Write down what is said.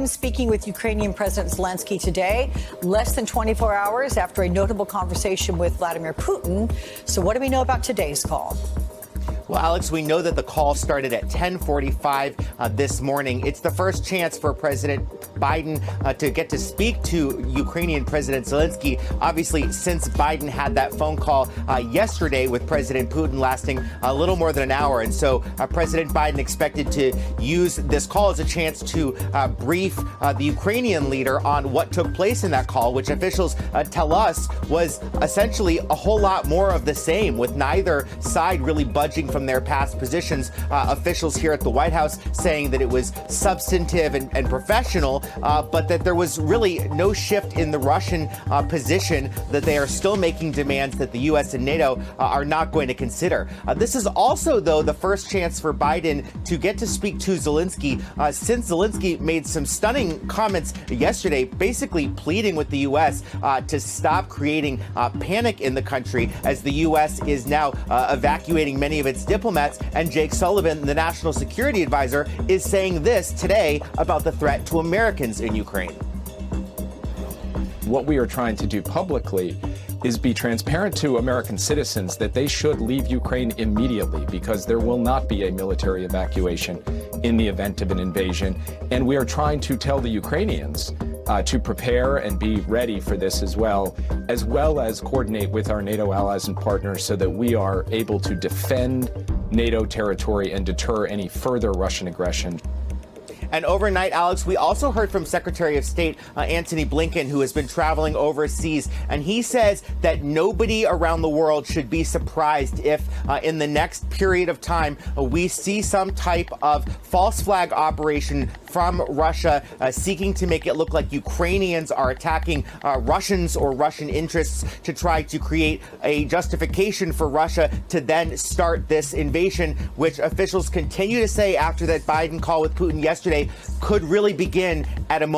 Biden speaking with Ukrainian President Zelenskyy today, less than 24 hours after a notable conversation with Vladimir Putin. So what do we know about today's call? Well, Alex, we know that the call started at 10:45 this morning. It's the first chance for President Biden to get to speak to Ukrainian President Zelenskyy. Obviously, since Biden had that phone call yesterday with President Putin lasting a little more than an hour. And so President Biden expected to use this call as a chance to brief the Ukrainian leader on what took place in that call, which officials tell us was essentially a whole lot more of the same, with neither side really budging from their past positions. Officials here at the White House saying that it was substantive and professional, but that there was really no shift in the Russian position, that they are still making demands that the U.S. and NATO are not going to consider. This is also, though, the first chance for Biden to get to speak to Zelenskyy since Zelenskyy made some stunning comments yesterday, basically pleading with the U.S. To stop creating panic in the country, as the U.S. is now evacuating many of its diplomats. And Jake Sullivan, the national security advisor, is saying this today about the threat to Americans in Ukraine. What we are trying to do publicly is be transparent to American citizens that they should leave Ukraine immediately, because there will not be a military evacuation in the event of an invasion. And we are trying to tell the Ukrainians to prepare and be ready for this as well as coordinate with our NATO allies and partners so that we are able to defend NATO territory and deter any further Russian aggression. And overnight, Alex, we also heard from Secretary of State Antony Blinken, who has been traveling overseas, and he says that nobody around the world should be surprised if in the next period of time we see some type of false flag operation from Russia seeking to make it look like Ukrainians are attacking Russians or Russian interests to try to create a justification for Russia to then start this invasion, which officials continue to say after that Biden call with Putin yesterday could really begin at a moment.